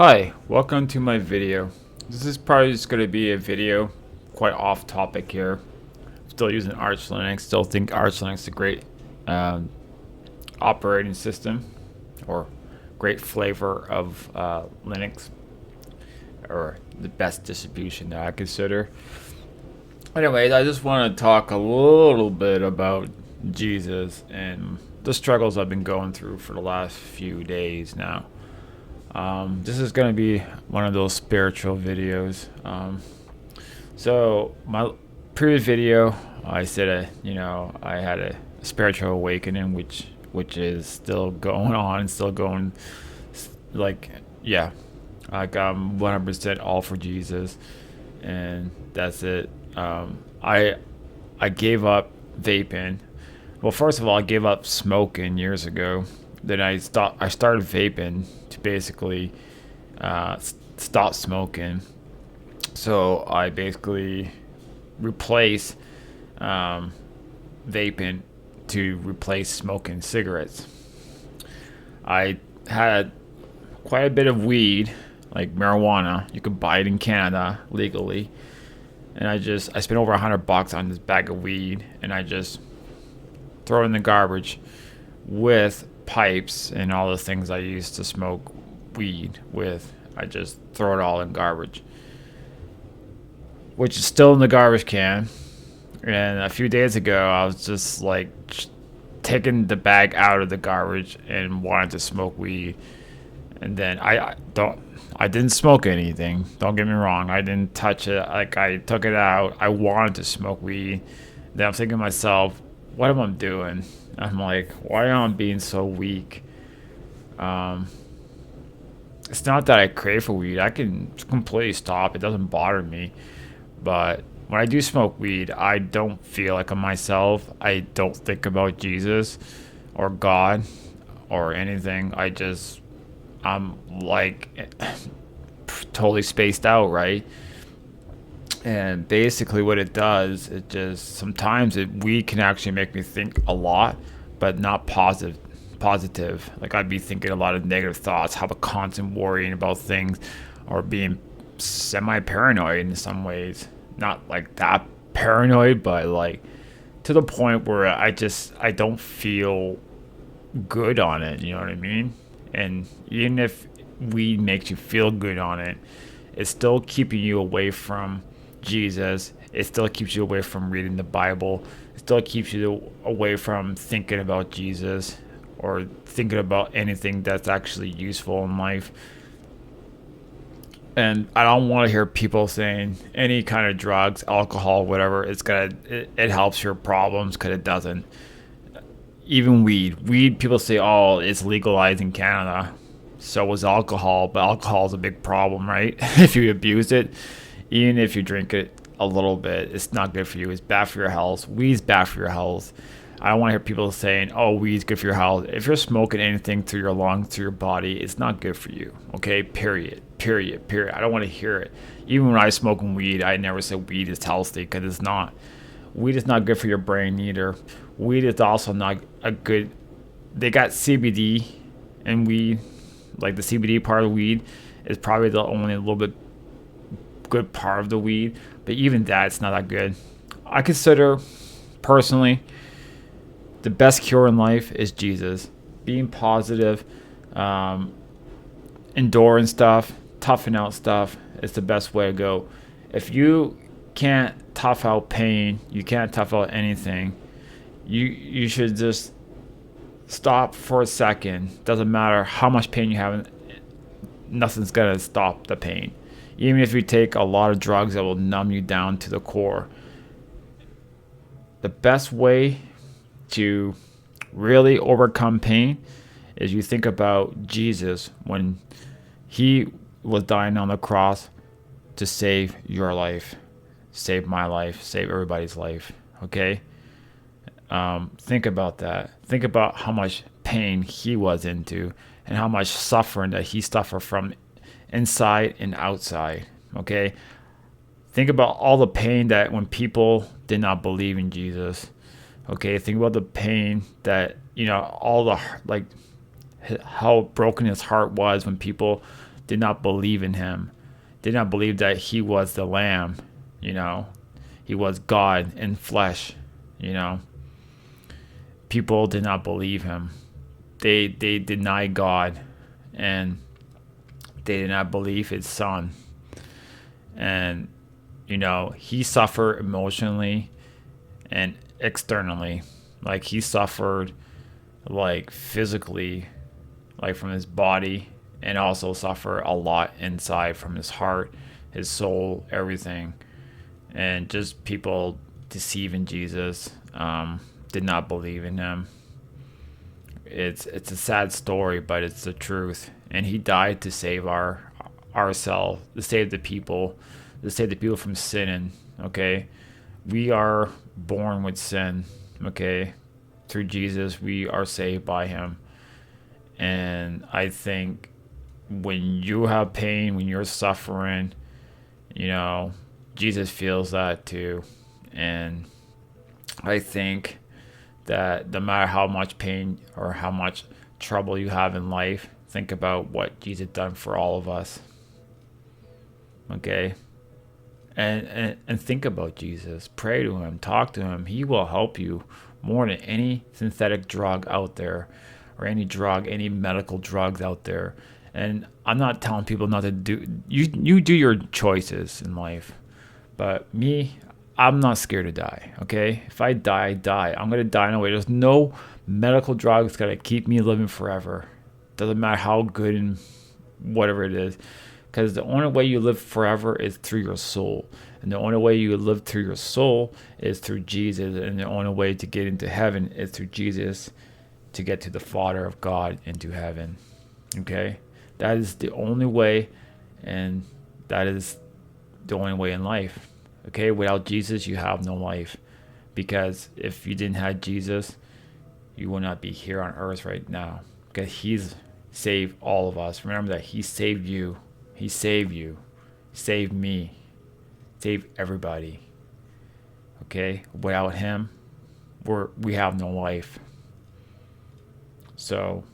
Hi, welcome to my video. This is probably just going to be a video quite off topic here. Still using Arch Linux, still think Arch Linux is a great um, operating system or great flavor of Linux, or the best distribution that I consider. Anyways, I just want to talk a little bit about Jesus and the struggles I've been going through for the last few days now. This is going to be one of those spiritual videos. So my previous video, I said, I had a spiritual awakening, which is still going on and still going. Like, yeah, like I'm 100% all for Jesus, and that's it. I gave up vaping. Well, first of all, I gave up smoking years ago. Then I stopped. I started vaping to basically stop smoking. So I basically replaced vaping to replace smoking cigarettes. I had quite a bit of weed, like marijuana. You could buy it in Canada legally, and I spent over $100 on this bag of weed, and I just throw it in the garbage with pipes and all the things I used to smoke weed with. I just throw it all in garbage, which is still in the garbage can. And a few days ago, I was just like taking the bag out of the garbage and wanted to smoke weed. And then I didn't smoke anything. Don't get me wrong. I didn't touch it. Like, I took it out. I wanted to smoke weed. Then I'm thinking to myself, what am I doing? I'm like, why am I being so weak? It's not that I crave for weed. I can completely stop. It doesn't bother me. But when I do smoke weed, I don't feel like I'm myself. I don't think about Jesus or God or anything. I'm like totally spaced out, right? And basically what it does, it just sometimes weed can actually make me think a lot, but not positive. Like, I'd be thinking a lot of negative thoughts, have a constant worrying about things, or being semi paranoid in some ways. Not like that paranoid, but like to the point where I don't feel good on it, you know what I mean? And even if weed makes you feel good on it, it's still keeping you away from Jesus. It still keeps you away from reading the Bible. It still keeps you away from thinking about Jesus or thinking about anything that's actually useful in life. And I don't want to hear people saying any kind of drugs, alcohol, whatever, it helps your problems, because it doesn't. Even weed, people say, oh, it's legalized in Canada. So is alcohol, but alcohol is a big problem, right? If you abuse it, even if you drink it a little bit, it's not good for you. It's bad for your health. Weed's bad for your health. I don't want to hear people saying, oh, weed's good for your health. If you're smoking anything through your lungs, through your body, it's not good for you. Okay? Period. I don't want to hear it. Even when I smoke weed, I never said weed is healthy, because it's not. Weed is not good for your brain either. Weed is also not a good. They got CBD in weed. Like, the CBD part of weed is probably the only little bit good part of the weed, but even that, it's not that good. I consider, personally, the best cure in life is Jesus. Being positive, enduring stuff, toughing out stuff is the best way to go. If you can't tough out pain, you can't tough out anything. You should just stop for a second. Doesn't matter how much pain you have, nothing's gonna stop the pain. Even if you take a lot of drugs that will numb you down to the core. The best way to really overcome pain is you think about Jesus when he was dying on the cross to save your life, save my life, save everybody's life. Okay? Think about that. Think about how much pain he was into and how much suffering that he suffered from inside and outside. Okay? Think about all the pain that when people did not believe in Jesus. Okay? Think about the pain that, all the, like, how broken his heart was when people did not believe in him, did not believe that he was the Lamb, you know, he was God in flesh, you know. People did not believe him. They denied God, and they did not believe his son. And you know, he suffered emotionally and externally. Like he suffered like physically, like from his body, and also suffer a lot inside from his heart, his soul, everything. And just people deceiving Jesus, did not believe in him. It's a sad story, but it's the truth. And he died to save ourselves, to save the people, to save the people from sinning. Okay, we are born with sin. Okay, through Jesus we are saved by him. And I think when you have pain, when you're suffering, you know, Jesus feels that too. And I think that no matter how much pain or how much trouble you have in life, think about what Jesus done for all of us. Okay? And think about Jesus. Pray to him, talk to him. He will help you more than any synthetic drug out there, or any drug, any medical drugs out there. And I'm not telling people not to do, you do your choices in life. But me, I'm not scared to die, okay? If I die, I die. I'm going to die in a way. There's no medical drug that's going to keep me living forever. Doesn't matter how good and whatever it is. Because the only way you live forever is through your soul. And the only way you live through your soul is through Jesus. And the only way to get into heaven is through Jesus, to get to the Father of God, into heaven. Okay? That is the only way, and that is the only way in life. Okay? Without Jesus, you have no life. Because if you didn't have Jesus, you would not be here on earth right now. Because he's saved all of us. Remember that he saved you. He saved you. Saved me. Saved everybody. Okay? Without him, we have no life. So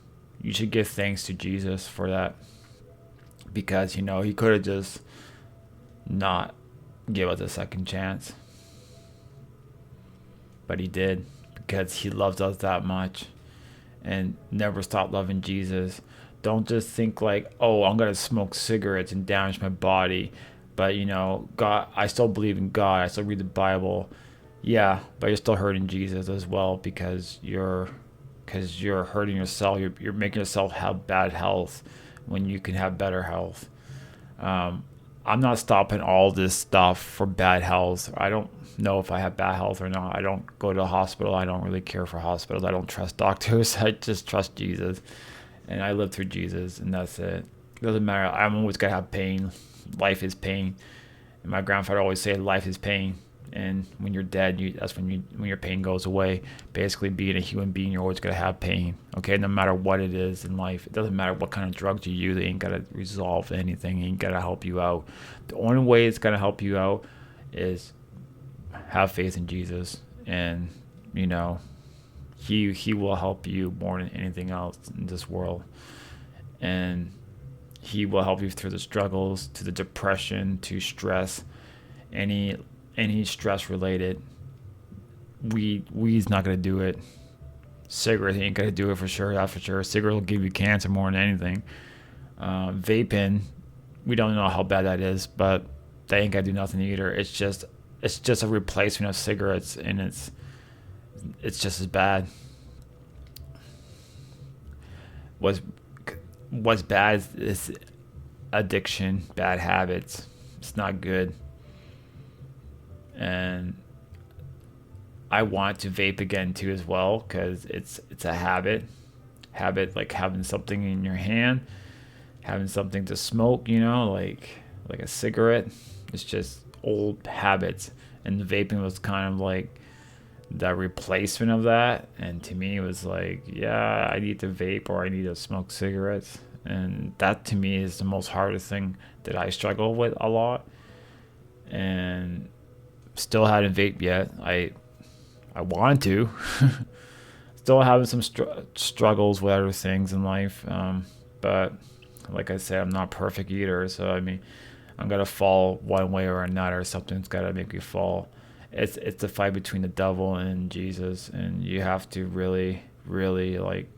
you should give thanks to Jesus for that. Because, you know, he could have just not give us a second chance. But he did, because he loves us that much. And never stop loving Jesus. Don't just think like, oh, I'm going to smoke cigarettes and damage my body. But, you know, God, I still believe in God. I still read the Bible. Yeah, but you're still hurting Jesus as well, because you're hurting yourself. You're making yourself have bad health when you can have better health. I'm not stopping all this stuff for bad health. I don't know if I have bad health or not. I don't go to the hospital. I don't really care for hospitals. I don't trust doctors. I just trust Jesus. And I live through Jesus, and that's it. It doesn't matter. I'm always going to have pain. Life is pain. And my grandfather always said, life is pain. And when you're dead, that's when your pain goes away. Basically, being a human being, you're always going to have pain. Okay, no matter what it is in life. It doesn't matter what kind of drugs you use. It ain't going to resolve anything. It ain't going to help you out. The only way it's going to help you out is have faith in Jesus. And, you know, He will help you more than anything else in this world. And he will help you through the struggles, to the depression, to stress, any stress related. Weed's not gonna do it. Cigarette ain't gonna do it for sure. That's for sure. Cigarette will give you cancer more than anything. Vaping, we don't know how bad that is, but that ain't gonna do nothing either. It's just a replacement of cigarettes, and it's just as bad. What's bad is addiction, bad habits. It's not good. And I want to vape again too as well, because it's a habit like having something in your hand, having something to smoke, you know, like a cigarette. It's just old habits, and the vaping was kind of like the replacement of that. And to me, it was like, yeah, I need to vape or I need to smoke cigarettes. And that to me is the most hardest thing that I struggle with a lot. And still hadn't vaped yet. I wanted to. Still having some struggles with other things in life, but like I said, I'm not perfect either. So I mean, I'm gonna fall one way or another. Something's gotta make me fall. It's a fight between the devil and Jesus, and you have to really like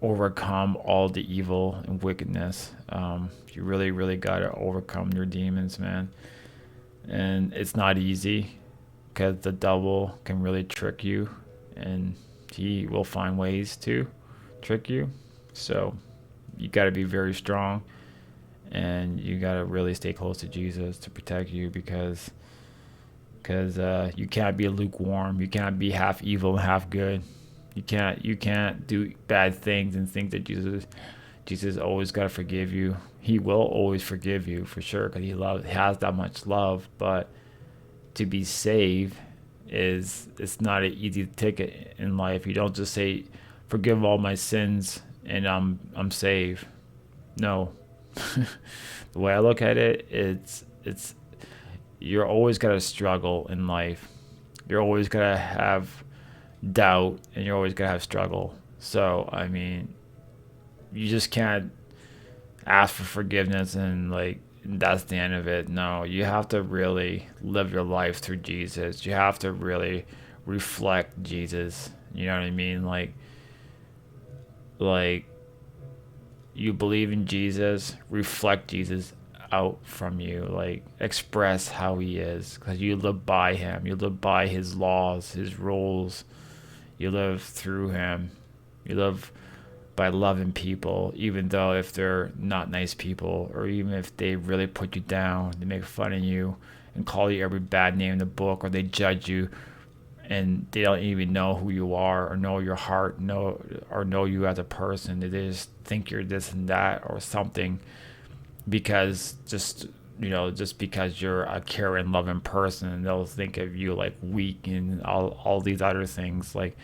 overcome all the evil and wickedness. You really gotta overcome your demons, man. And it's not easy because the devil can really trick you, and he will find ways to trick you. So you got to be very strong, and you got to really stay close to Jesus to protect you, because you can't be lukewarm. You can't be half evil and half good. You can't do bad things and think that Jesus always got to forgive you. He will always forgive you for sure because he has that much love. But to be saved is it's not an easy ticket in life. You don't just say, "Forgive all my sins," and I'm saved. No, the way I look at it, it's you're always gonna struggle in life. You're always gonna have doubt, and you're always gonna have struggle. So I mean, you just can't ask for forgiveness and like that's the end of it. No, you have to really live your life through Jesus. You have to really reflect Jesus. You know what I mean? Like you believe in Jesus, reflect Jesus out from you. Like express how he is because you live by him. You live by his laws, his rules. You live through him. You live by loving people, even though if they're not nice people, or even if they really put you down, they make fun of you and call you every bad name in the book, or they judge you and they don't even know who you are or know your heart, know you as a person. They just think you're this and that or something because just because you're a caring, loving person, they'll think of you like weak and all these other things like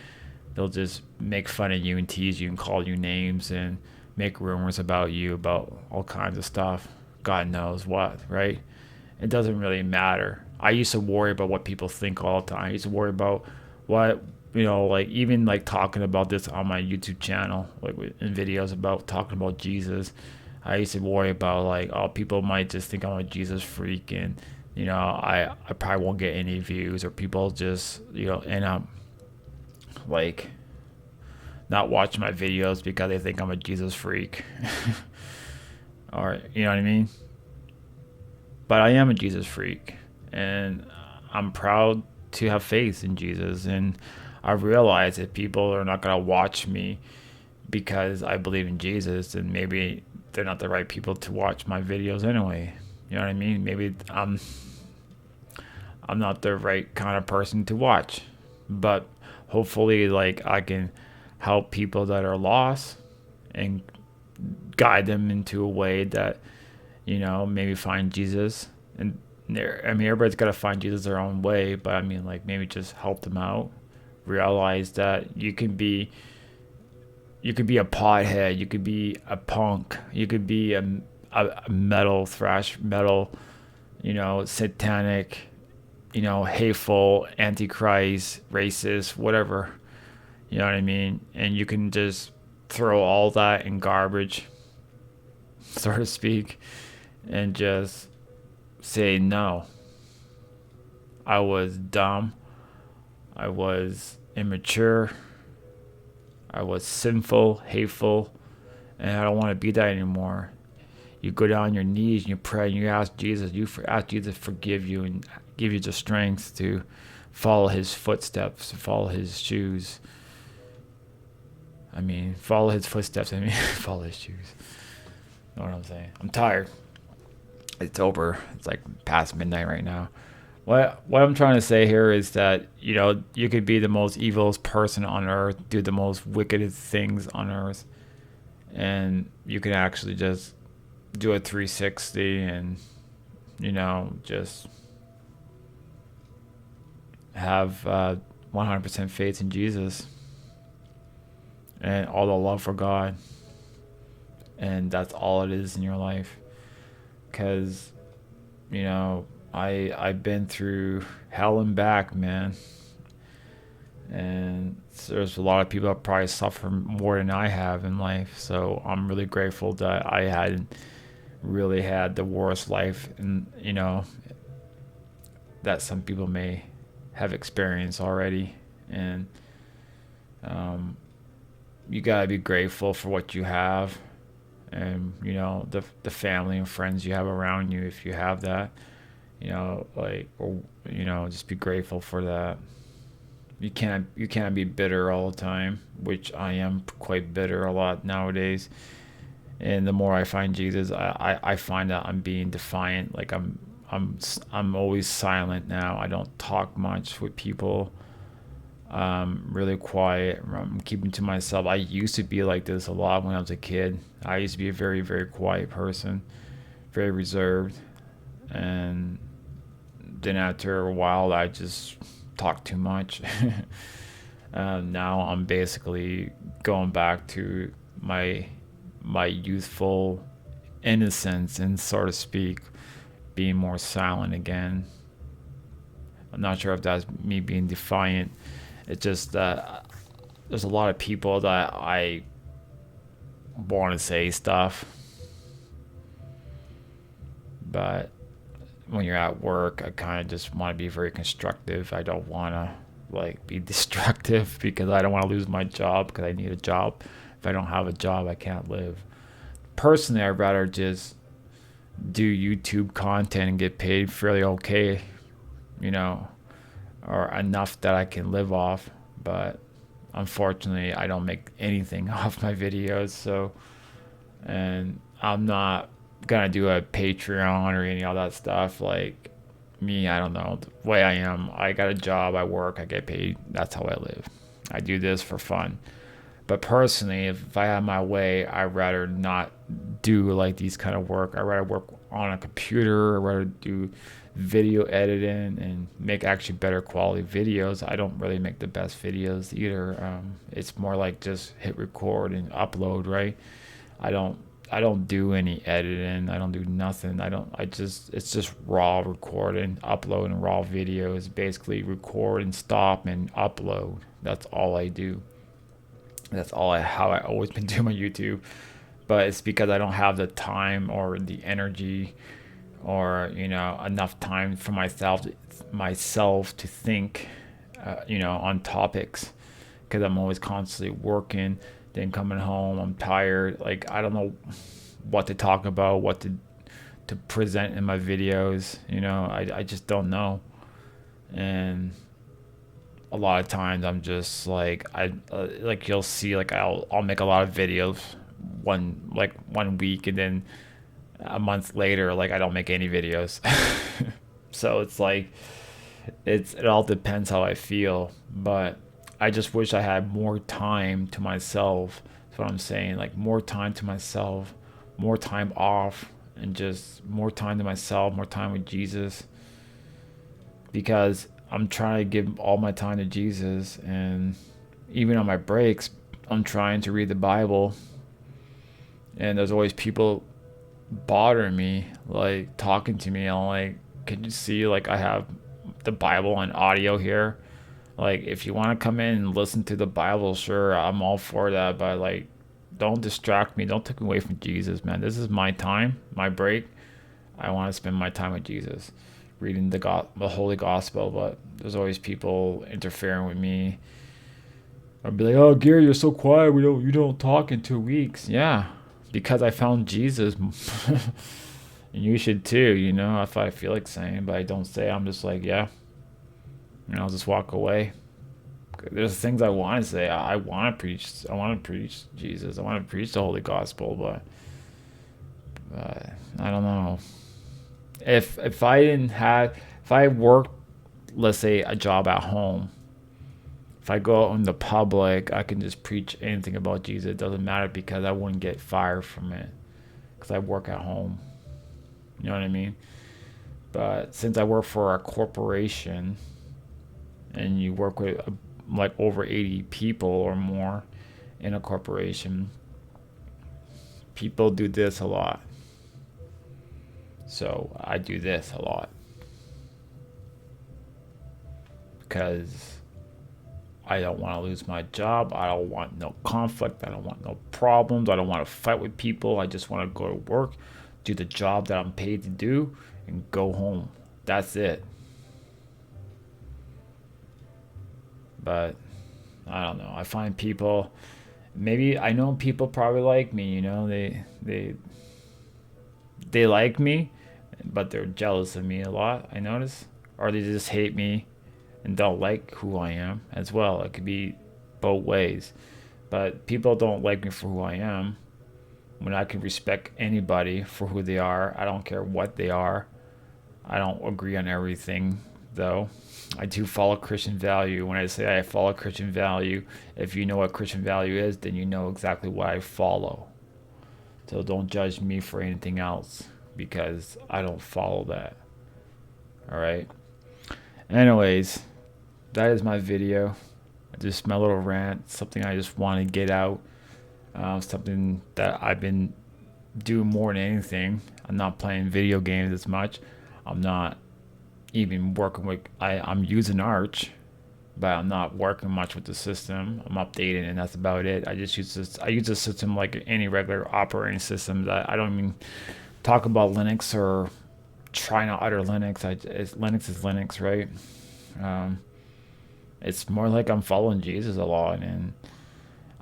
they'll just make fun of you and tease you and call you names and make rumors about you about all kinds of stuff. God knows what, right? It doesn't really matter. I used to worry about what people think all the time. I used to worry about what, like even like talking about this on my YouTube channel, like in videos about talking about Jesus. I used to worry about like, oh, people might just think I'm a Jesus freak and, I probably won't get any views or people just, end up like not watch my videos because they think I'm a Jesus freak. Or you know what I mean? But I am a Jesus freak and I'm proud to have faith in Jesus, and I realize that people are not going to watch me because I believe in Jesus, and maybe they're not the right people to watch my videos anyway. You know what I mean? Maybe I'm not the right kind of person to watch. But hopefully like I can help people that are lost and guide them into a way that maybe find Jesus. And I mean everybody's got to find Jesus their own way, but I mean like maybe just help them out, realize that you could be a pothead, you could be a punk, you could be a metal thrash metal, satanic, hateful, antichrist, racist, whatever. You know what I mean? And you can just throw all that in garbage, so to speak, and just say no. I was dumb. I was immature. I was sinful, hateful, and I don't want to be that anymore. You go down on your knees and you pray and you ask Jesus. Ask Jesus to forgive you and give you the strength to follow his footsteps, to follow his shoes. I mean, follow his footsteps. I mean, follow his shoes. You know what I'm saying? I'm tired. It's over. It's like past midnight right now. What I'm trying to say here is that you could be the most evil person on earth, do the most wicked things on earth, and you can actually just do a 360 and just have 100% faith in Jesus and all the love for God, and that's all it is in your life. Because I've been through hell and back, man, And there's a lot of people that probably suffer more than I have in life. So I'm really grateful that I hadn't really had the worst life, and that some people may have experienced already. And um, you gotta be grateful for what you have, and the family and friends you have around you, if you have that. Like, or just be grateful for that. You can't be bitter all the time, which I am quite bitter a lot nowadays. And the more I find Jesus, I find that I'm being defiant. Like I'm always silent now. I don't talk much with people. Really quiet. I'm keeping to myself. I used to be like this a lot when I was a kid. I used to be a very, very quiet person, very reserved. And then after a while, I just talk too much. Now I'm basically going back to my youthful innocence, and so to speak, being more silent again. I'm not sure if that's me being defiant. It's just that there's a lot of people that I want to say stuff, but when you're at work, I kind of just want to be very constructive. I don't want to like be destructive because I don't want to lose my job, because I need a job. If I don't have a job, I can't live. Personally, I'd rather just do YouTube content and get paid fairly okay, you know, or enough that I can live off. But unfortunately, I don't make anything off my videos. So, and I'm not gonna do a Patreon or any of that stuff. Like me, I don't know, the way I am. I got a job, I work, I get paid. That's how I live. I do this for fun. But personally, if I had my way, I'd rather not do like these kind of work. I'd rather work on a computer. I'd rather do video editing and make actually better quality videos. I don't really make the best videos either. It's more like just hit record and upload, right? I don't I don't do any editing. I don't do nothing. It's just raw recording, uploading raw videos. Basically record and stop and upload. That's all I do. That's how I always been doing my YouTube. But it's because I don't have the time or the energy, or enough time for myself to think on topics, because I'm always constantly working. Then coming home, I'm tired. Like, I don't know what to talk about, what to present in my videos. I just don't know. And a lot of times I'm just like, like, you'll see, like, I'll make a lot of videos one week, and then a month later, like, I don't make any videos. So it's like, it all depends how I feel. But I just wish I had more time to myself. That's what I'm saying. Like, more time to myself, more time off, and just more time to myself, more time with Jesus. Because I'm trying to give all my time to Jesus, and even on my breaks, I'm trying to read the Bible. And there's always people bothering me, like, talking to me. I'm like, can you see, like, I have the Bible on audio here? Like, if you want to come in and listen to the Bible, sure, I'm all for that. But, like, don't distract me. Don't take me away from Jesus, man. This is my time, my break. I want to spend my time with Jesus, reading the Holy Gospel. But there's always people interfering with me. I'll be like, oh, Gary, you're so quiet. You don't talk in 2 weeks. Yeah, because I found Jesus. And you should too, if I feel like saying, but I don't say. I'm just like, yeah. I'll just walk away. There's things I want to say. I want to preach. I want to preach Jesus. I want to preach the Holy Gospel, but I don't know. If I worked, let's say, a job at home, if I go out in the public, I can just preach anything about Jesus. It doesn't matter, because I wouldn't get fired from it, because I work at home. You know what I mean? But since I work for a corporation, and you work with like over 80 people or more in a corporation, people do this a lot. So I do this a lot because I don't want to lose my job. I don't want no conflict. I don't want no problems. I don't want to fight with people. I just want to go to work, do the job that I'm paid to do, and go home. That's it. But I don't know. I find people, maybe I know people probably like me, they like me, but they're jealous of me a lot, I notice. Or they just hate me and don't like who I am as well. It could be both ways. But people don't like me for who I am when I can respect anybody for who they are. I don't care what they are. I don't agree on everything, though. I do follow Christian value. When I say I follow Christian value, if you know what Christian value is, then you know exactly what I follow. So don't judge me for anything else because I don't follow that. All right. Anyways, that is my video. Just my little rant, something I just want to get out. Something that I've been doing more than anything. I'm not playing video games as much. I'm not even working with. I'm using Arch, but I'm not working much with the system. I'm updating, and that's about it. I just use this. I use the system like any regular operating system. I don't even talk about Linux or trying out other Linux. Linux is Linux, right? Um, it's more like I'm following Jesus a lot, and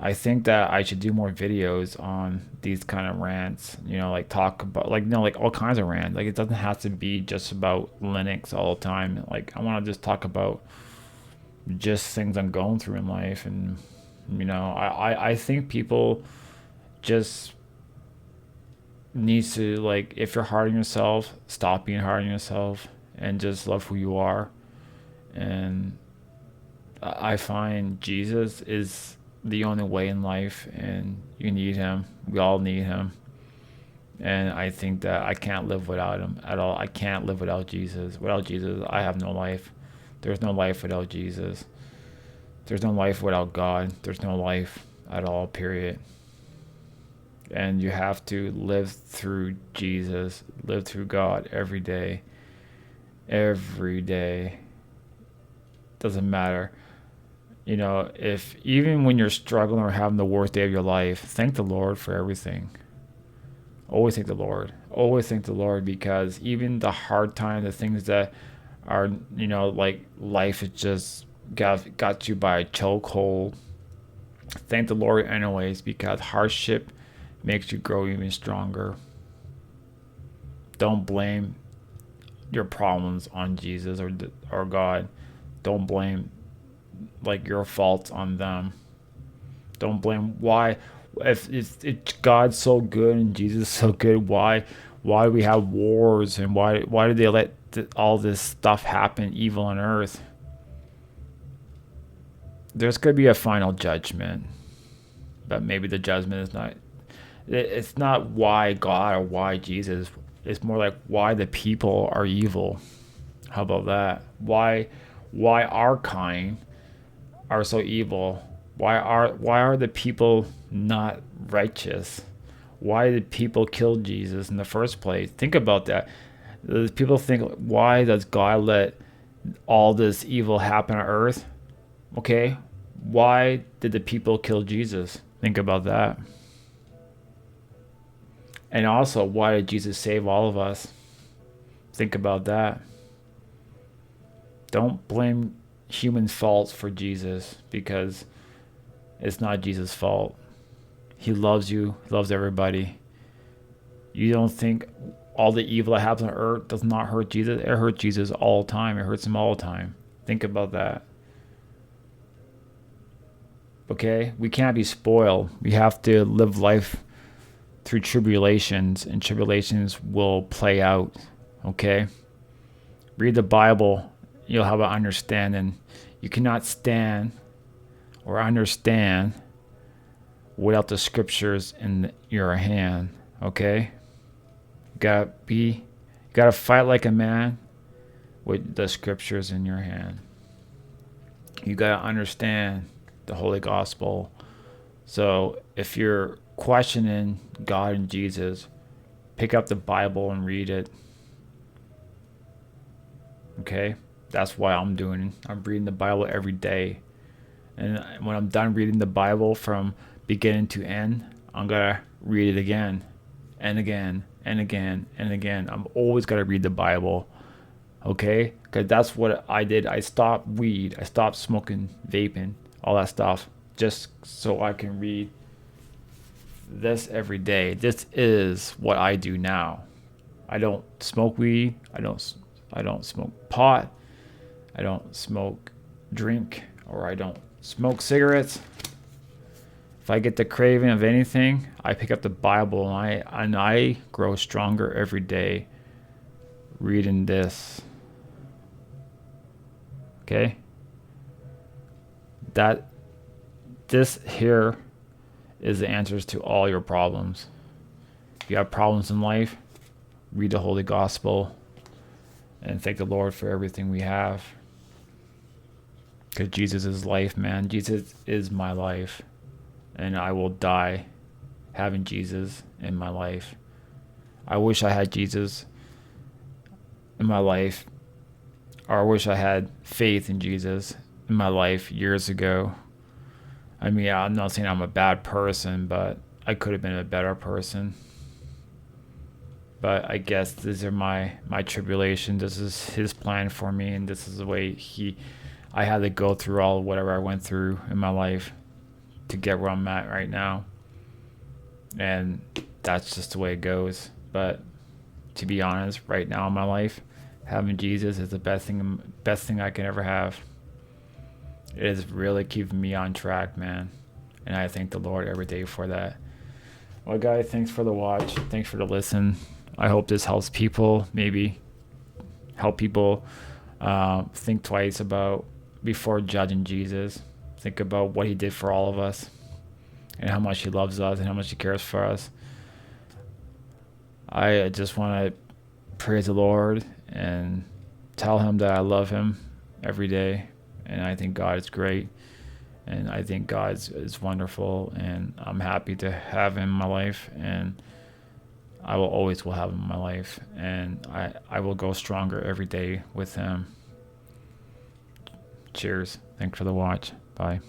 I think that I should do more videos on these kind of rants. Like talk about like all kinds of rants. Like it doesn't have to be just about Linux all the time. Like I want to just talk about just things I'm going through in life, and I think people just needs to, like, if you're hard on yourself, stop being hard on yourself and just love who you are. And I find Jesus is the only way in life, and you need him. We all need him. And I think that I can't live without him at all. I can't live without Jesus. Without Jesus, I have no life. There's no life without Jesus. There's no life without God. There's no life at all, period. And you have to live through Jesus, live through God every day. Every day. Doesn't matter. If even when you're struggling or having the worst day of your life, thank the Lord for everything. Always thank the Lord. Always thank the Lord, because even the hard times, the things that are, like life is just got you by a chokehold. Thank the Lord anyways, because hardship makes you grow even stronger. Don't blame your problems on Jesus or God. Don't blame like your faults on them. Don't blame why if God's so good and Jesus is so good, why do we have wars, and why do they let all this stuff happen, evil on earth? There's going to be a final judgment, but maybe the judgment is not. It's not why God or why Jesus. It's more like why the people are evil. How about that? Why our kind are so evil? Why are the people not righteous? Why did people kill Jesus in the first place? Think about that. People think, why does God let all this evil happen on earth? Okay, why did the people kill Jesus? Think about that. And also, why did Jesus save all of us? Think about that. Don't blame human faults for Jesus, because it's not Jesus' fault. He loves you. He loves everybody. You don't think all the evil that happens on earth does not hurt Jesus? It hurts Jesus all the time. It hurts him all the time. Think about that. Okay? We can't be spoiled. We have to live life through tribulations, and tribulations will play out. Okay? Read the Bible. You'll have an understanding. You cannot stand or understand without the scriptures in your hand. Okay? You gotta fight like a man with the scriptures in your hand. You gotta understand the Holy Gospel. So if you're questioning God and Jesus, pick up the Bible and read it. Okay? That's why I'm doing it. I'm reading the Bible every day. And when I'm done reading the Bible from beginning to end, I'm gonna read it again and again and again and again. I'm always gonna read the Bible, okay? Because that's what I did. I stopped weed, I stopped smoking, vaping, all that stuff, just so I can read this every day. This is what I do now. I don't smoke weed. I don't smoke pot. I don't smoke drink, or I don't smoke cigarettes. If I get the craving of anything, I pick up the Bible and I grow stronger every day reading this. Okay? That this here is the answers to all your problems. If you have problems in life, read the Holy Gospel and thank the Lord for everything we have. Because Jesus is life, man. Jesus is my life. And I will die having Jesus in my life. I wish I had Jesus in my life, or I wish I had faith in Jesus in my life years ago. I mean, I'm not saying I'm a bad person, but I could have been a better person. But I guess these are my tribulations. This is his plan for me, and this is the way I had to go through all whatever I went through in my life to get where I'm at right now. And that's just the way it goes. But to be honest, right now in my life, having Jesus is the best thing I can ever have. It is really keeping me on track, man. And I thank the Lord every day for that. Well, guys, thanks for the watch. Thanks for the listen. I hope this helps people, maybe help people think twice about before judging Jesus. Think about what he did for all of us and how much he loves us and how much he cares for us. I just want to praise the Lord and tell him that I love him every day. And I think God is great. And I think God is wonderful. And I'm happy to have him in my life. And I will always will have him in my life. And I will go stronger every day with him. Cheers. Thanks for the watch. Bye.